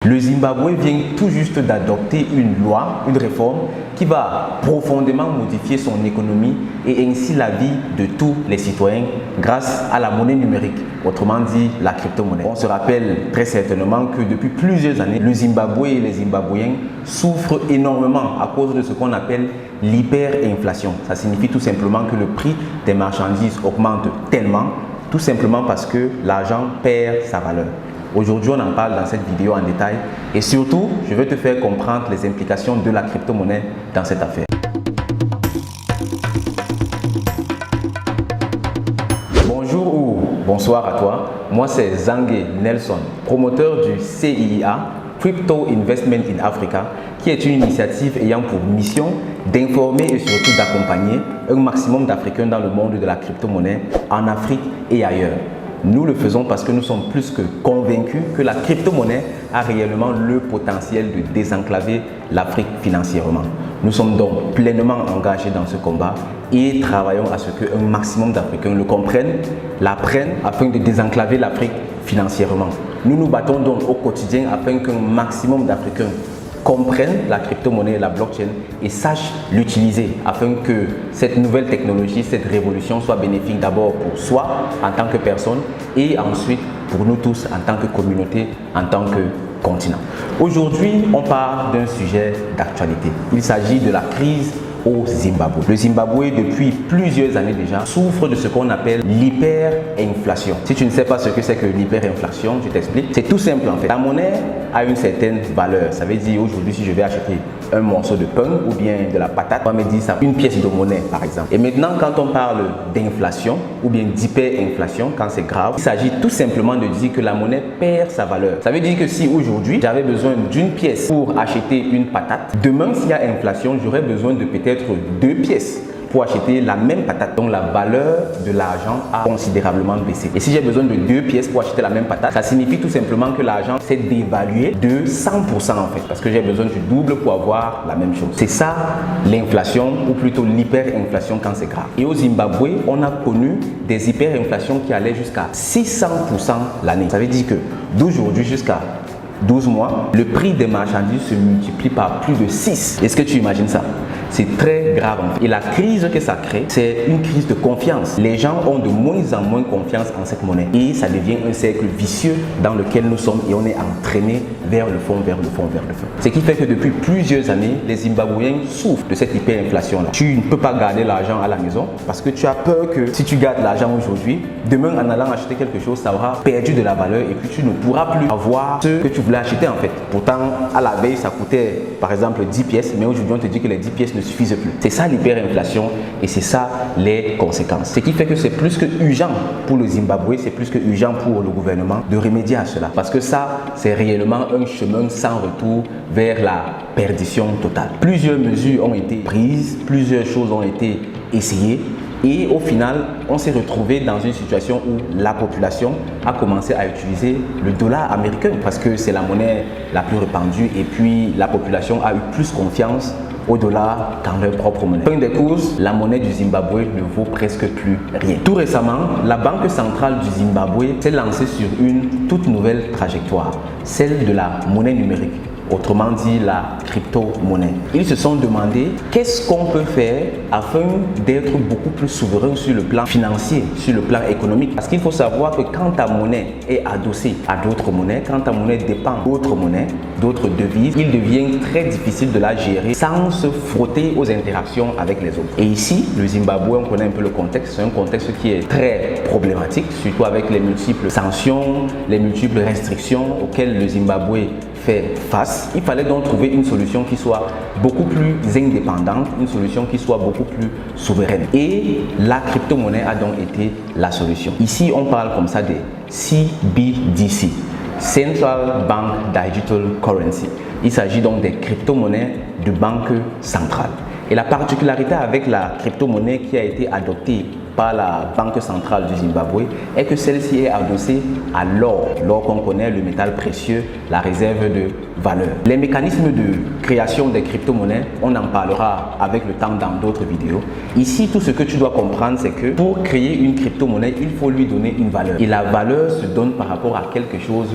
Le Zimbabwe vient tout juste d'adopter une loi, une réforme qui va profondément modifier son économie et ainsi la vie de tous les citoyens grâce à la monnaie numérique, autrement dit la crypto-monnaie. On se rappelle très certainement que depuis plusieurs années, le Zimbabwe et les Zimbabwéens souffrent énormément à cause de ce qu'on appelle l'hyperinflation. Ça signifie tout simplement que le prix des marchandises augmente tellement, tout simplement parce que l'argent perd sa valeur. Aujourd'hui, on en parle dans cette vidéo en détail et surtout, je vais te faire comprendre les implications de la crypto-monnaie dans cette affaire. Bonjour ou bonsoir à toi, moi c'est Zangé Nelson, promoteur du CIIA, Crypto Investment in Africa, qui est une initiative ayant pour mission d'informer et surtout d'accompagner un maximum d'Africains dans le monde de la crypto-monnaie en Afrique et ailleurs. Nous le faisons parce que nous sommes plus que convaincus que la crypto-monnaie a réellement le potentiel de désenclaver l'Afrique financièrement. Nous sommes donc pleinement engagés dans ce combat et travaillons à ce qu'un maximum d'Africains le comprennent, l'apprennent afin de désenclaver l'Afrique financièrement. Nous nous battons donc au quotidien afin qu'un maximum d'Africains comprennent la crypto-monnaie et la blockchain et sachent l'utiliser afin que cette nouvelle technologie, cette révolution soit bénéfique d'abord pour soi en tant que personne et ensuite pour nous tous en tant que communauté, en tant que continent. Aujourd'hui, on parle d'un sujet d'actualité. Il s'agit de la crise au Zimbabwe. Le Zimbabwe, depuis plusieurs années déjà, souffre de ce qu'on appelle l'hyperinflation. Si tu ne sais pas ce que c'est que l'hyperinflation, je t'explique. C'est tout simple en fait. La monnaie a une certaine valeur. Ça veut dire aujourd'hui, si je vais acheter un morceau de pain ou bien de la patate, on va me dire ça, une pièce de monnaie par exemple. Et maintenant, quand on parle d'inflation ou bien d'hyperinflation, quand c'est grave, il s'agit tout simplement de dire que la monnaie perd sa valeur. Ça veut dire que si aujourd'hui, j'avais besoin d'une pièce pour acheter une patate, demain, s'il y a inflation, j'aurais besoin de peut-être deux pièces pour acheter la même patate. Donc la valeur de l'argent a considérablement baissé. Et si j'ai besoin de deux pièces pour acheter la même patate, ça signifie tout simplement que l'argent s'est dévalué de 100% en fait. Parce que j'ai besoin du double pour avoir la même chose. C'est ça l'inflation ou plutôt l'hyperinflation quand c'est grave. Et au Zimbabwe, on a connu des hyperinflations qui allaient jusqu'à 600% l'année. Ça veut dire que d'aujourd'hui jusqu'à 12 mois, le prix des marchandises se multiplie par plus de 6. Est-ce que tu imagines ça? C'est très grave. Et la crise que ça crée, c'est une crise de confiance. Les gens ont de moins en moins confiance en cette monnaie. Et ça devient un cercle vicieux dans lequel nous sommes et on est entraîné vers le fond, vers le fond, vers le fond. Ce qui fait que depuis plusieurs années, les Zimbabwéens souffrent de cette hyperinflation-là. Tu ne peux pas garder l'argent à la maison parce que tu as peur que si tu gardes l'argent aujourd'hui, demain en allant acheter quelque chose, ça aura perdu de la valeur et puis tu ne pourras plus avoir ce que tu voulais acheter en fait. Pourtant, à la veille, ça coûtait par exemple 10 pièces, mais aujourd'hui on te dit que les 10 pièces ne suffisent plus. C'est ça l'hyperinflation et c'est ça les conséquences. Ce qui fait que c'est plus que urgent pour le Zimbabwe, c'est plus que urgent pour le gouvernement de remédier à cela. Parce que ça, c'est réellement un chemin sans retour vers la perdition totale. Plusieurs mesures ont été prises, plusieurs choses ont été essayées. Et au final, on s'est retrouvé dans une situation où la population a commencé à utiliser le dollar américain parce que c'est la monnaie la plus répandue et puis la population a eu plus confiance au dollar qu'en leur propre monnaie. Fin des courses, la monnaie du Zimbabwe ne vaut presque plus rien. Tout récemment, la Banque centrale du Zimbabwe s'est lancée sur une toute nouvelle trajectoire, celle de la monnaie numérique. Autrement dit, la crypto-monnaie. Ils se sont demandé qu'est-ce qu'on peut faire afin d'être beaucoup plus souverain sur le plan financier, sur le plan économique. Parce qu'il faut savoir que quand ta monnaie est adossée à d'autres monnaies, quand ta monnaie dépend d'autres monnaies, d'autres devises, il devient très difficile de la gérer sans se frotter aux interactions avec les autres. Et ici, le Zimbabwe, on connaît un peu le contexte. C'est un contexte qui est très problématique, surtout avec les multiples sanctions, les multiples restrictions auxquelles le Zimbabwe fait face. Il fallait donc trouver une solution qui soit beaucoup plus indépendante, une solution qui soit beaucoup plus souveraine. Et la crypto-monnaie a donc été la solution. Ici, on parle comme ça des CBDC, Central Bank Digital Currency. Il s'agit donc des crypto-monnaies de banque centrale. Et la particularité avec la crypto-monnaie qui a été adoptée par la Banque centrale du Zimbabwe est que celle-ci est adossée à l'or. L'or qu'on connaît, le métal précieux, la réserve de valeur. Les mécanismes de création des crypto-monnaies, on en parlera avec le temps dans d'autres vidéos. Ici, tout ce que tu dois comprendre, c'est que pour créer une crypto-monnaie, il faut lui donner une valeur. Et la valeur se donne par rapport à quelque chose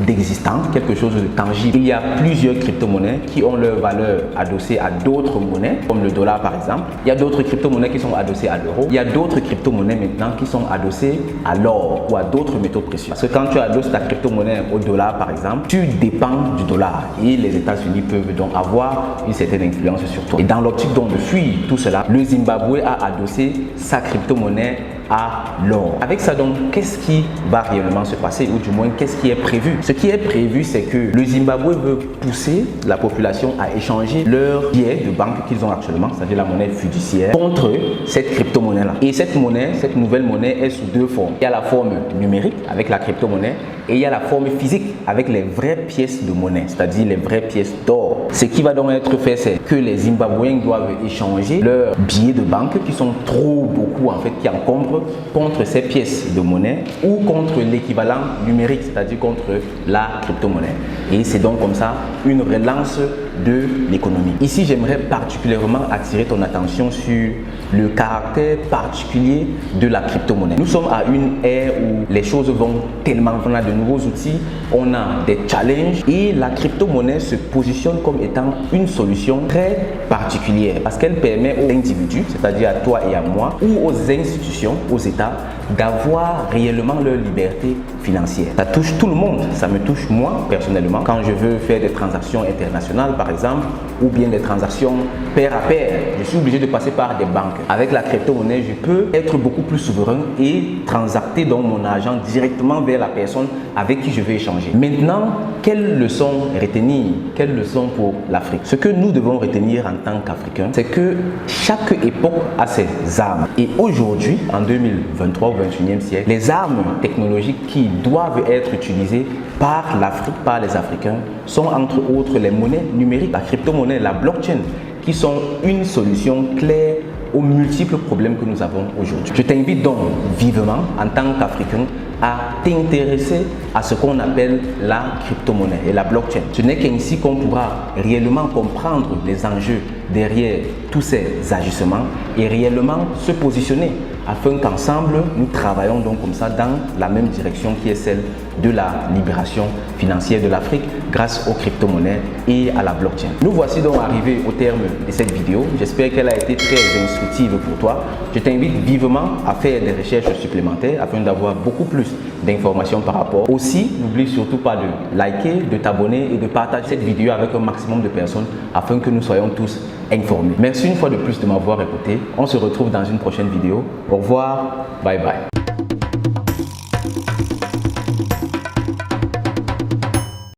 d'existant, quelque chose de tangible. Il y a plusieurs crypto-monnaies qui ont leur valeur adossée à d'autres monnaies, comme le dollar par exemple. Il y a d'autres crypto-monnaies qui sont adossées à l'euro. Il y a d'autres crypto-monnaies maintenant qui sont adossées à l'or ou à d'autres métaux précieux. Parce que quand tu adosses ta crypto-monnaie au dollar par exemple, tu dépends du dollar et les États-Unis peuvent donc avoir une certaine influence sur toi. Et dans l'optique donc de fuir tout cela, le Zimbabwe a adossé sa crypto-monnaie à l'or. Avec ça donc, qu'est-ce qui va réellement se passer, ou du moins qu'est-ce qui est prévu? Ce qui est prévu, c'est que le Zimbabwe veut pousser la population à échanger leurs billets de banque qu'ils ont actuellement, c'est-à-dire la monnaie fiduciaire, contre cette crypto-monnaie-là. Et cette monnaie, cette nouvelle monnaie est sous deux formes. Il y a la forme numérique avec la crypto-monnaie et il y a la forme physique avec les vraies pièces de monnaie, c'est-à-dire les vraies pièces d'or. Ce qui va donc être fait, c'est que les Zimbabwéens doivent échanger leurs billets de banque qui sont trop beaucoup en fait, qui encombrent, contre ces pièces de monnaie ou contre l'équivalent numérique, c'est-à-dire contre la crypto-monnaie. Et c'est donc comme ça une relance de l'économie. Ici, j'aimerais particulièrement attirer ton attention sur le caractère particulier de la crypto-monnaie. Nous sommes à une ère où les choses vont tellement, on a de nouveaux outils, on a des challenges et la crypto-monnaie se positionne comme étant une solution très particulière parce qu'elle permet aux individus, c'est-à-dire à toi et à moi, ou aux institutions, aux États, d'avoir réellement leur liberté financière. Ça touche tout le monde, ça me touche moi personnellement quand je veux faire des transactions internationales par exemple, ou bien des transactions pair à pair. Je suis obligé de passer par des banques. Avec la crypto-monnaie, je peux être beaucoup plus souverain et transacter donc mon argent directement vers la personne avec qui je vais échanger. Maintenant, quelles leçons retenir? Quelles leçons pour l'Afrique? Ce que nous devons retenir en tant qu'Africains, c'est que chaque époque a ses armes. Et aujourd'hui, en 2023 au 21e siècle, les armes technologiques qui doivent être utilisées par l'Afrique, par les Africains, sont entre autres les monnaies numériques, la crypto-monnaie, la blockchain, qui sont une solution claire aux multiples problèmes que nous avons aujourd'hui. Je t'invite donc vivement, en tant qu'Africain, à t'intéresser à ce qu'on appelle la crypto-monnaie et la blockchain. Ce n'est qu'ainsi qu'on pourra réellement comprendre les enjeux derrière tous ces agissements et réellement se positionner afin qu'ensemble, nous travaillons donc comme ça dans la même direction qui est celle de la libération financière de l'Afrique grâce aux crypto-monnaies et à la blockchain. Nous voici donc arrivés au terme de cette vidéo. J'espère qu'elle a été très instructive pour toi. Je t'invite vivement à faire des recherches supplémentaires afin d'avoir beaucoup plus d'informations par rapport. Aussi, n'oublie surtout pas de liker, de t'abonner et de partager cette vidéo avec un maximum de personnes afin que nous soyons tous informés. Merci une fois de plus de m'avoir écouté. On se retrouve dans une prochaine vidéo. Au revoir, bye bye.